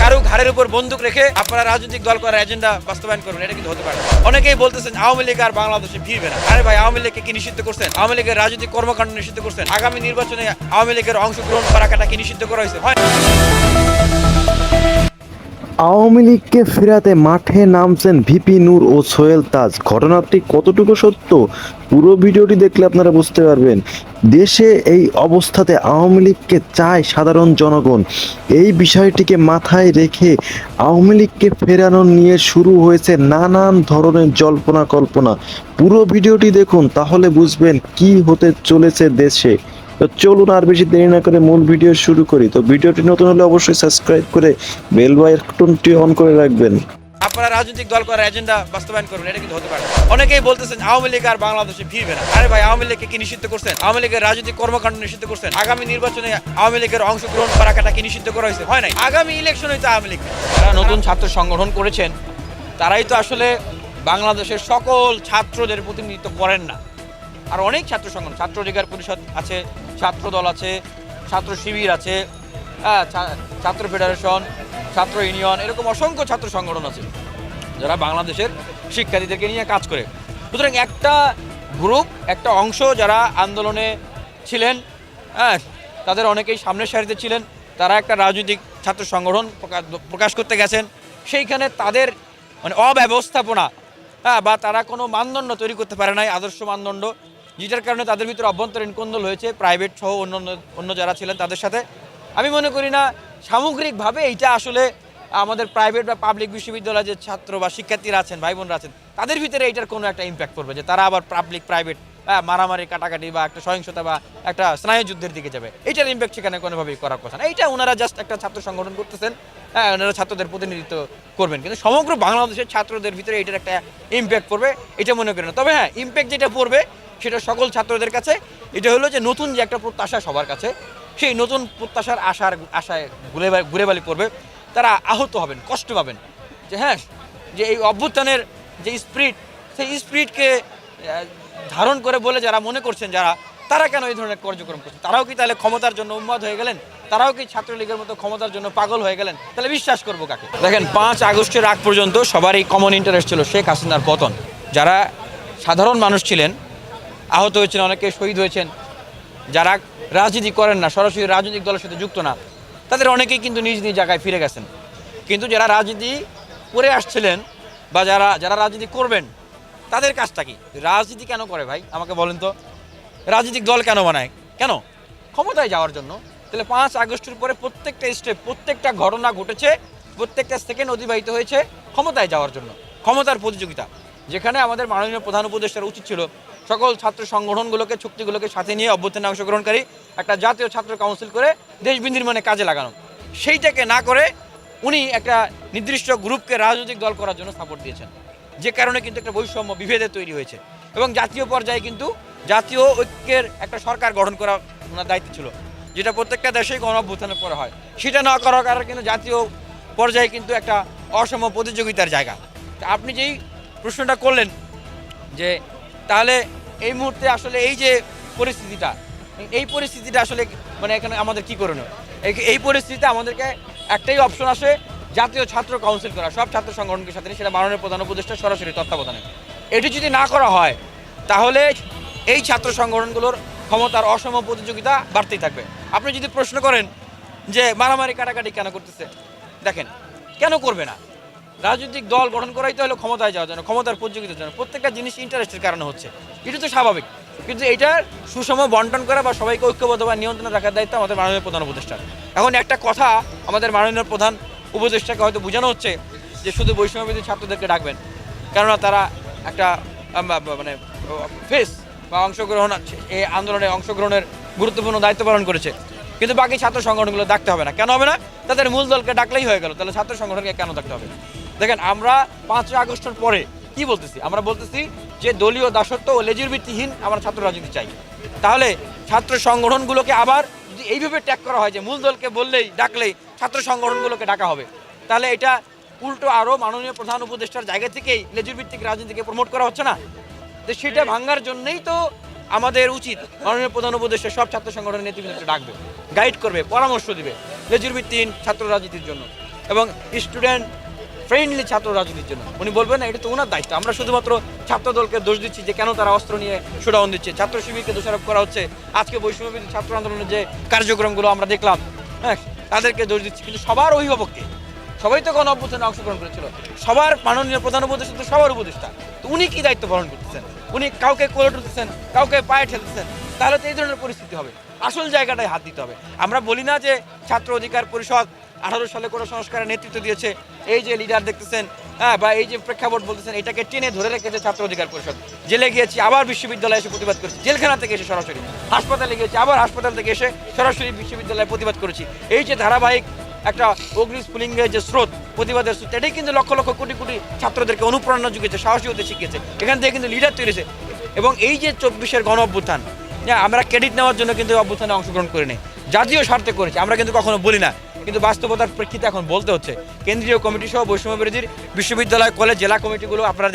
কারো ঘাড়ের উপর বন্দুক রেখে আপনারা রাজনৈতিক দল করার এজেন্ডা বাস্তবায়ন করবেন, এটা কিন্তু হতে পারে। অনেকেই বলতেছেন আওয়ামী লীগ আর বাংলাদেশে ভিড়বে না। আরে ভাই, আওয়ামী লীগকে কি নিষিদ্ধ করছেন? আওয়ামী লীগের রাজনৈতিক কর্মকাণ্ড নিষিদ্ধ করছেন? আগামী নির্বাচনে আওয়ামী লীগের অংশগ্রহণ করাটা কি নিষিদ্ধ করা হয়েছে? হয়। আওয়ামী লীগকে ফেরাতে মাঠে নামছেন ভিপি নূর ও সোহেল তাজ। ঘটনাটি কতটুকু সত্য, পুরো ভিডিওটি দেখলে আপনারা বুঝতে পারবেন। দেশে এই অবস্থাতে আওয়ামী লীগকে চায় সাধারণ জনগণ। এই বিষয়টিকে মাথায় রেখে আওয়ামী লীগকে ফেরানো নিয়ে শুরু হয়েছে নানান ধরনের জল্পনা কল্পনা। পুরো ভিডিওটি দেখুন, তাহলে বুঝবেন কি হতে চলেছে দেশে। তো চলুন আর বেশি দেরি না করে মূল ভিডিও শুরু করি। তো ভিডিওটি নতুন হলে অবশ্যই সাবস্ক্রাইব করে বেল বাটনটি অন করে রাখবেন। আপনারা রাজনৈতিক দল করার এজেন্ডা বাস্তবায়ন করবেন, এটা কিন্তু হতে পারে। অনেকেই বলতেছেন আওয়ামী লীগ আর বাংলাদেশে ভিড়বে না। আরে ভাই, আওয়ামী লীগকে কি নিষিদ্ধ করছেন? আওয়ামী লীগের রাজনৈতিক কর্মকাণ্ড নিষিদ্ধ করছেন? আগামী নির্বাচনে আওয়ামী লীগের অংশগ্রহণ করাটা কি নিষিদ্ধ করা হয়েছে? হয় নাই। আগামী ইলেকশনে তো আওয়ামী লীগ, যারা নতুন ছাত্র সংগঠন করেছেন তারাই তো আসলে বাংলাদেশের সকল ছাত্রদের প্রতিনিধিত্ব করেন না। আর অনেক ছাত্র সংগঠন, ছাত্র অধিকার পরিষদ আছে, ছাত্র দল আছে, ছাত্র শিবির আছে, ছাত্র ফেডারেশন, ছাত্র ইউনিয়ন, এরকম অসংখ্য ছাত্র সংগঠন আছে যারা বাংলাদেশের শিক্ষার্থীদেরকে নিয়ে কাজ করে। সুতরাং একটা গ্রুপ, একটা অংশ যারা আন্দোলনে ছিলেন, তাদের অনেকেই সামনের সারিতে ছিলেন, তারা একটা রাজনৈতিক ছাত্র সংগঠন প্রকাশ করতে গেছেন। সেইখানে তাদের মানে অব্যবস্থাপনা বা তারা কোনো মানদণ্ড তৈরি করতে পারে নাই, আদর্শ মানদণ্ড, যেটার কারণে তাদের ভিতরে অভ্যন্তরীণ কোন্দল হয়েছে প্রাইভেট সহ অন্য যারা ছিলেন তাদের সাথে। আমি মনে করি না সামগ্রিকভাবে এইটা আসলে আমাদের প্রাইভেট বা পাবলিক বিশ্ববিদ্যালয়ে যে ছাত্র বা শিক্ষার্থীরা আছেন, ভাই বোনরা আছেন, তাদের ভিতরে এইটার কোনো একটা ইম্প্যাক্ট পড়বে যে তারা আবার পাবলিক প্রাইভেট মারামারি কাটাকাটি বা একটা সহিংসতা বা একটা স্নায়ুযুদ্ধের দিকে যাবে। এইটার ইম্প্যাক্ট সেখানে কোনোভাবেই করার কথা না। এইটা ওনারা জাস্ট একটা ছাত্র সংগঠন করতেছেন, ওনারা ছাত্রদের প্রতিনিধিত্ব করবেন, কিন্তু সমগ্র বাংলাদেশের ছাত্রদের ভিতরে এটার একটা ইম্প্যাক্ট পড়বে এটা মনে করি না। তবে হ্যাঁ, ইম্প্যাক্ট যেটা পড়বে সেটা সকল ছাত্রদের কাছে, এটা হলো যে নতুন যে একটা প্রত্যাশা সবার কাছে, সেই নতুন প্রত্যাশার আশায় ঘুরে বালি পড়বে। তারা আহত হবেন, কষ্ট পাবেন যে হ্যাঁ, যে এই অভ্যুত্থানের যে স্পিরিট, সেই স্পিরিটকে ধারণ করে বলে যারা মনে করছেন, তারা কেন এই ধরনের কার্যক্রম করছেন? তারাও কি তাহলে ক্ষমতার জন্য উন্মাদ হয়ে গেলেন? তারাও কি ছাত্রলীগের মতো ক্ষমতার জন্য পাগল হয়ে গেলেন? তাহলে বিশ্বাস করবো কাকে? দেখেন, 5 আগস্টের আগ পর্যন্ত সবারই কমন ইন্টারেস্ট ছিল শেখ হাসিনার পতন। যারা সাধারণ মানুষ ছিলেন আহত হয়েছেন, অনেকে শহীদ হয়েছেন, যারা রাজনীতি করেন না, সরাসরি রাজনৈতিক দলের সাথে যুক্ত না, তাদের অনেকেই কিন্তু নিজ নিজ জায়গায় ফিরে গেছেন। কিন্তু যারা রাজনীতি করে আসছিলেন বা যারা রাজনীতি করবেন, তাদের কাজটা কি? রাজনীতি কেন করে ভাই আমাকে বলেন তো? রাজনৈতিক দল কেন বানায়? কেন? ক্ষমতায় যাওয়ার জন্য। তাহলে 5 আগস্টের পরে প্রত্যেকটা স্টেপ, প্রত্যেকটা ঘটনা ঘটেছে, প্রত্যেকটা সেকেন্ড অতিবাহিত হয়েছে ক্ষমতায় যাওয়ার জন্য, ক্ষমতার প্রতিযোগিতা। যেখানে আমাদের মাননীয় প্রধান উপদেষ্টার উচিত ছিল সকল ছাত্র সংগঠনগুলোকে, শক্তিগুলোকে সাথে নিয়ে অভ্যুত্থানে অংশগ্রহণকারী একটা জাতীয় ছাত্র কাউন্সিল করে দেশ বিনির্মাণে কাজে লাগানো। সেইটাকে না করে উনি একটা নির্দিষ্ট গ্রুপকে রাজনৈতিক দল করার জন্য সাপোর্ট দিয়েছেন, যে কারণে কিন্তু একটা বৈষম্য বিভেদের তৈরি হয়েছে। এবং জাতীয় পর্যায়ে কিন্তু জাতীয় ঐক্যের একটা সরকার গঠন করা ওনার দায়িত্ব ছিল, যেটা প্রত্যেকটা দেশেই গণ অভ্যুত্থানের পরে হয়। সেটা না করার কারণে কিন্তু জাতীয় পর্যায়ে কিন্তু একটা অসম প্রতিযোগিতার জায়গা। আপনি যেই প্রশ্নটা করলেন যে তাহলে এই মুহূর্তে আসলে এই যে পরিস্থিতিটা, এই পরিস্থিতিটা আসলে মানে এখানে আমাদের কী করণীয়? এই পরিস্থিতিতে আমাদেরকে একটাই অপশন আসে, জাতীয় ছাত্র কাউন্সিল করা, সব ছাত্র সংগঠনকে সাথে, সেটা মাননীয় প্রধান উপদেষ্টা সরাসরি তত্ত্বাবধানে। এটি যদি না করা হয় তাহলে এই ছাত্র সংগঠনগুলোর ক্ষমতার অসম প্রতিযোগিতা বাড়তেই থাকবে। আপনি যদি প্রশ্ন করেন যে মারামারি কাটাকাটি কেন করতেছে, দেখেন কেন করবে না? রাজনৈতিক দল গঠন করাই তো হলো ক্ষমতায় যাওয়ার জন্য, ক্ষমতার প্রতিযোগিতার জন্য। প্রত্যেকটা জিনিস ইন্টারেস্টের কারণে হচ্ছে, এটা তো স্বাভাবিক। কিন্তু এটার সুষম বন্টন করা বা সবাইকে ঐক্যবদ্ধ বা নিয়ন্ত্রণে রাখার দায়িত্ব আমাদের মাননীয় প্রধান উপদেষ্টার। এখন একটা কথা আমাদের মাননীয় প্রধান উপদেষ্টাকে হয়তো বোঝানো হচ্ছে যে শুধু বৈষম্যবিরোধী ছাত্রদেরকে ডাকবেন, কেননা তারা একটা মানে ফেস বা অংশগ্রহণ, এই আন্দোলনে অংশগ্রহণের গুরুত্বপূর্ণ দায়িত্ব পালন করেছে। কিন্তু বাকি ছাত্র সংগঠনগুলো ডাকতে হবে না। কেন হবে না? তাদের মূল দলকে ডাকলেই হয়ে গেল। তাহলে ছাত্র সংগঠনকে কেন ডাকতে হবে? দেখেন, আমরা 5 আগস্টের পরে কি বলতেছি? আমরা বলতেছি যে দলীয় দাসত্ব ও লেজুর ভিত্তিহীন আমরা ছাত্র রাজনীতি চাই। তাহলে ছাত্র সংগঠনগুলোকে আবার যদি এইভাবে ট্যাগ করা হয় যে মূল দলকে বললেই, ডাকলেই ছাত্র সংগঠনগুলোকে ডাকা হবে, তাহলে এটা উল্টো আরও মাননীয় প্রধান উপদেষ্টার জায়গা থেকেই লেজুর ভিত্তিক রাজনীতিকে প্রমোট করা হচ্ছে না? তো সেটা ভাঙার জন্যই তো আমাদের উচিত মাননীয় প্রধান উপদেষ্টা সব ছাত্র সংগঠনের নেতৃবৃন্দকে ডাকবে, গাইড করবে, পরামর্শ দিবে লেজুরভিত্তিহীন ছাত্র রাজনীতির জন্য এবং স্টুডেন্ট ফ্রেন্ডলি ছাত্র রাজনীতির জন্য। উনি বলবেন না, এটা তো ওনার দায়িত্ব। আমরা শুধুমাত্র ছাত্র দলকে দোষ দিচ্ছি যে কেন তারা অস্ত্র নিয়ে শোডাউন দিচ্ছে, ছাত্র শিবিরকে দোষারোপ করা হচ্ছে। আজকে বৈষম্যবিরোধী ছাত্র আন্দোলনের যে কার্যক্রমগুলো আমরা দেখলাম, হ্যাঁ, তাদেরকে দোষ দিচ্ছি। কিন্তু সবার অভিভাবককে, সবাই তো গণ অভ্যুত্থানে অংশগ্রহণ করেছিল, সবার মাননীয় প্রধান উপদেষ্টা তো সবার উপদেষ্টা। তো উনি কি দায়িত্ব পালন করতেছেন? উনি কাউকে কোলে তুলতেছেন, কাউকে পায়ে ঠেলতেছেন, তাহলে তো এই ধরনের পরিস্থিতি হবে। আসল জায়গাটায় হাত দিতে হবে। আমরা বলি না যে ছাত্র অধিকার পরিষদ 18 সালে কোনো সংস্কারের নেতৃত্ব দিয়েছে, এই যে লিডার দেখতেছেন, হ্যাঁ, বা এই যে প্রেক্ষাপট বলতেছেন, এটাকে টেনে ধরে রেখেছে ছাত্র অধিকার পরিষদ। জেলে গিয়েছি, আবার বিশ্ববিদ্যালয়ে এসে প্রতিবাদ করেছি, জেলখানা থেকে এসে সরাসরি হাসপাতালে গিয়েছি, আবার হাসপাতাল থেকে এসে সরাসরি বিশ্ববিদ্যালয়ে প্রতিবাদ করেছি। এই যে ধারাবাহিক একটা অগ্নিস্ফুলিঙ্গের যে স্রোত, প্রতিবাদের স্রোত, এটাই কিন্তু লক্ষ লক্ষ কোটি কোটি ছাত্রদেরকে অনুপ্রেরণা জুগিয়েছে, সাহসী হতে শিখিয়েছে। এখান থেকে কিন্তু লিডার তৈরি হয়েছে। এবং এই যে 24-এর গণ অভ্যুত্থান, আমরা ক্রেডিট নেওয়ার জন্য কিন্তু অভ্যুত্থানে অংশগ্রহণ করিনি, জাতীয় স্বার্থে করেছি। আমরা কিন্তু কখনো বলি না, কিন্তু বাস্তবতার প্রেক্ষিতে এখন বলতে হচ্ছে। কেন্দ্রীয় কমিটি সহ বৈষম্য বিরোধীর বিশ্ববিদ্যালয়, কলেজ, জেলা কমিটিগুলো আপনারা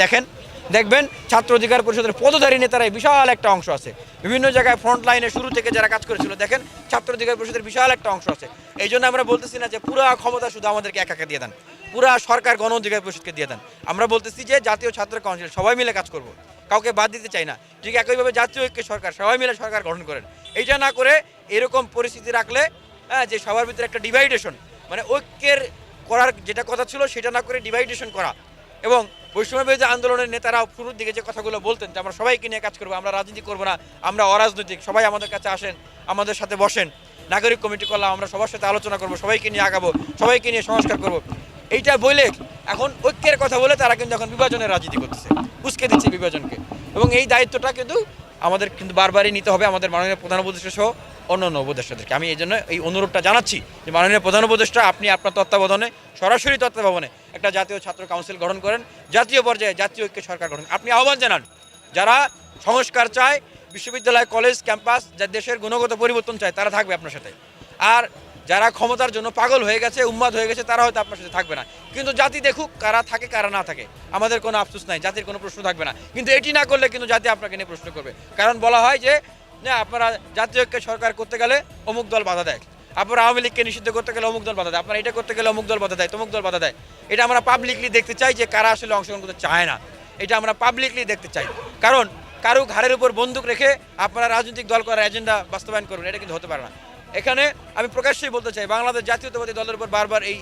দেখবেন ছাত্র অধিকার পরিষদের পদধারী নেতারাই বিশাল একটা অংশ আছে। বিভিন্ন জায়গায় ফ্রন্ট লাইনে শুরু থেকে যারা কাজ করেছিল, দেখেন ছাত্র অধিকার পরিষদের বিশাল একটা অংশ আছে। এই জন্য আমরা বলতেছি না যে পুরো ক্ষমতা শুধু আমাদেরকে একাকে দিয়ে দেন, পুরা সরকার গণ অধিকার পরিষদকে দিয়ে দেন। আমরা বলতেছি যে জাতীয় ছাত্র কাউন্সিল সবাই মিলে কাজ করব, কাউকে বাদ দিতে চাই না। ঠিক একইভাবে জাতীয় ঐক্য সরকার, সবাই মিলে সরকার গঠন করেন। এইটা না করে এরকম পরিস্থিতি রাখলে, হ্যাঁ, যে সবার ভিতরে একটা ডিভাইডেশন, মানে ঐক্যের করার যেটা কথা ছিল সেটা না করে ডিভাইডেশন করা। এবং বৈষম্যবিরোধী আন্দোলনের নেতারা শুরুর দিকে যে কথাগুলো বলতেন যে আমরা সবাইকে নিয়ে কাজ করবো, আমরা রাজনীতি করবো না, আমরা অরাজনৈতিক, সবাই আমাদের কাছে আসেন, আমাদের সাথে বসেন, নাগরিক কমিটি করলাম, আমরা সবার সাথে আলোচনা করবো, সবাইকে নিয়ে আগাবো, সবাইকে নিয়ে সংস্কার করবো, এইটা বলে এখন ঐক্যের কথা বলে তারা কিন্তু এখন বিভাজনের রাজনীতি করতেছে, উস্কে দিচ্ছে বিভাজনকে। এবং এই দায়িত্বটা কিন্তু আমাদের কিন্তু বারবারই নিতে হবে, আমাদের মাননীয় প্রধান উপদেষ্টা সহ অন্যান্য উপদেষ্টাদেরকে। আমি এই জন্য এই অনুরোধটা জানাচ্ছি যে মাননীয় প্রধান উপদেষ্টা, আপনি আপনার তত্ত্বাবধানে, সরাসরি তত্ত্বাবধানে একটা জাতীয় ছাত্র কাউন্সিল গঠন করেন, জাতীয় পর্যায়ে জাতীয় ঐক্য সরকার গঠন। আপনি আহ্বান জানান যারা সংস্কার চায়, বিশ্ববিদ্যালয়, কলেজ, ক্যাম্পাস, যা দেশের গুণগত পরিবর্তন চায়, তারা থাকবে আপনার সাথে। আর যারা ক্ষমতার জন্য পাগল হয়ে গেছে, উন্মাদ হয়ে গেছে, তারা হয়তো আপনার সাথে থাকবে না। কিন্তু জাতি দেখুক কারা থাকে কারা না থাকে, আমাদের কোনো আফসোস নাই, জাতির কোনো প্রশ্ন থাকবে না। কিন্তু এটি না করলে কিন্তু জাতি আপনাকে নিয়ে প্রশ্ন করবে। কারণ বলা হয় যে না, আপনারা জাতীয় ঐক্য সরকার করতে গেলে অমুক দল বাধা দেয়, আপনারা আওয়ামী লীগকে নিষিদ্ধ করতে গেলে অমুক দল বাধা দেয়, আপনারা এটা করতে গেলে অমুক দল বাধা দেয়, তমুক দল বাধা দেয়। এটা আমরা পাবলিকলি দেখতে চাই যে কারা আসলে অংশগ্রহণ করতে চায় না, এটা আমরা পাবলিকলি দেখতে চাই। কারণ কারো ঘাড়ের উপর বন্দুক রেখে আপনারা রাজনৈতিক দল করার এজেন্ডা বাস্তবায়ন করবেন, এটা কিন্তু হতে পারে না। এখানে আমি প্রকাশ্যেই বলতে চাই, বাংলাদেশ জাতীয়তাবাদী দলের উপর বারবার এই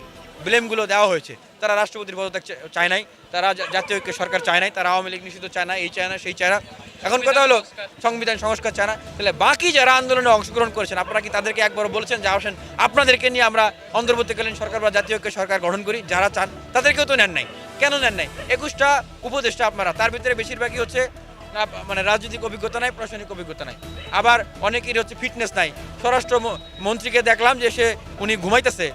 ব্লেমগুলো দেওয়া হয়েছে। তারা রাষ্ট্রপতির পদত্যাগ চায় নাই, তারা জাতীয় ঐক্য সরকার চায় নাই, তারা আওয়ামী লীগ নিষিদ্ধ চায় না, এই চায় না, সেই চায় না। এখন কথা হলো সংবিধান সংস্কার চায় না। তাহলে বাকি যারা আন্দোলনে অংশগ্রহণ করেছেন, আপনারা কি তাদেরকে একবারও বলেছেন যে আসেন আপনাদেরকে নিয়ে আমরা অন্তর্বর্তীকালীন সরকার বা জাতীয় ঐক্য সরকার গঠন করি? যারা চান তাদেরকেও তো নেন নাই। কেন নেন নাই? 21টা উপদেষ্টা আপনারা, তার ভিতরে বেশিরভাগই হচ্ছে মানে রাজনৈতিক অভিজ্ঞতা নাই, প্রশাসনিক অভিজ্ঞতা নাই, আবার অনেকেরই হচ্ছে ফিটনেস নাই। স্বরাষ্ট্র মন্ত্রীকে দেখলাম যে উনি ঘুমাইতেছে,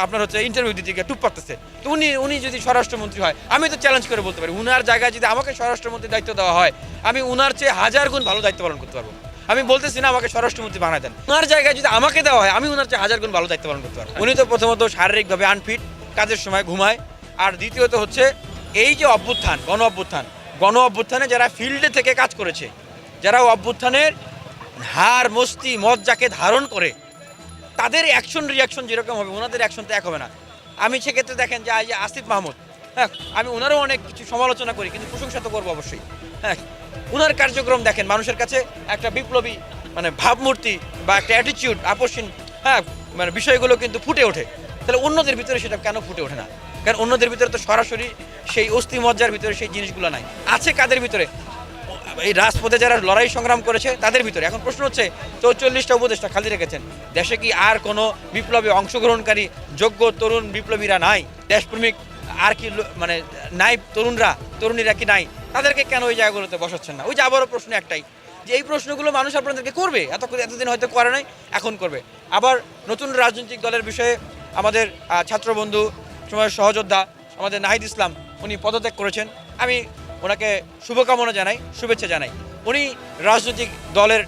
আপনার হচ্ছে ইন্টারভিউ দিতে গিয়ে টুপ পারতেছে। তো উনি যদি স্বরাষ্ট্রমন্ত্রী হয়, আমি তো চ্যালেঞ্জ করে বলতে পারি, উনার জায়গায় যদি আমাকে স্বরাষ্ট্রমন্ত্রীর দায়িত্ব দেওয়া হয়, আমি উনার চেয়ে 1000 গুণ ভালো দায়িত্ব পালন করতে পারবো। আমি বলতেছি না আমাকে স্বরাষ্ট্রমন্ত্রী বানায় দেন, উনার জায়গায় যদি আমাকে দেওয়া হয়, আমি উনার চেয়ে 1000 গুণ ভালো দায়িত্ব পালন করতে পারবো। উনি তো প্রথমত শারীরিকভাবে আনফিট, কাজের সময় ঘুমায়। আর দ্বিতীয়ত হচ্ছে এই যে অভ্যুত্থান, গণ অভ্যুত্থানে যারা ফিল্ডে থেকে কাজ করেছে, যারা অভ্যুত্থানের হার মস্তি মজ্জাকে ধারণ করে, তাদের অ্যাকশন রিয়াকশন যেরকম হবে, ওনাদের অ্যাকশন তো এক হবে না। আমি সেক্ষেত্রে দেখেন যে আসিফ মাহমুদ, হ্যাঁ, আমি ওনারও অনেক কিছু সমালোচনা করি, কিন্তু প্রশংসা তো করবো অবশ্যই। হ্যাঁ, ওনার কার্যক্রম দেখেন, মানুষের কাছে একটা বিপ্লবী মানে ভাবমূর্তি বা একটা অ্যাটিটিউড, আপসীন, হ্যাঁ, মানে বিষয়গুলো কিন্তু ফুটে ওঠে। তাহলে অন্যদের ভিতরে সেটা কেন ফুটে ওঠে না? কারণ অন্যদের ভিতরে তো সরাসরি সেই অস্থি মজ্জার ভিতরে সেই জিনিসগুলো নাই। আছে কাদের ভিতরে? এই রাজপথে যারা লড়াই সংগ্রাম করেছে তাদের ভিতরে। এখন প্রশ্ন হচ্ছে, 44টা উপদেষ্টা খালি রেখেছেন, দেশে কি আর কোনো বিপ্লবে অংশগ্রহণকারী যোগ্য তরুণ বিপ্লবীরা নাই? দেশপ্রেমিক আর কি মানে নাই? তরুণীরা কি নাই? তাদেরকে কেন ওই জায়গাগুলোতে বসাচ্ছেন না? ওই যে আবারও প্রশ্ন একটাই, যে এই প্রশ্নগুলো মানুষ আপনাদেরকে করবে, এতদিন হয়তো করে নাই, এখন করবে। আবার নতুন রাজনৈতিক দলের বিষয়ে আমাদের ছাত্রবন্ধু, সময়ের সহযোদ্ধা আমাদের নাহিদ ইসলাম, উনি পদত্যাগ করেছেন। আমি ওনাকে শুভকামনা জানাই, শুভেচ্ছা জানাই। উনি রাজনৈতিক দলের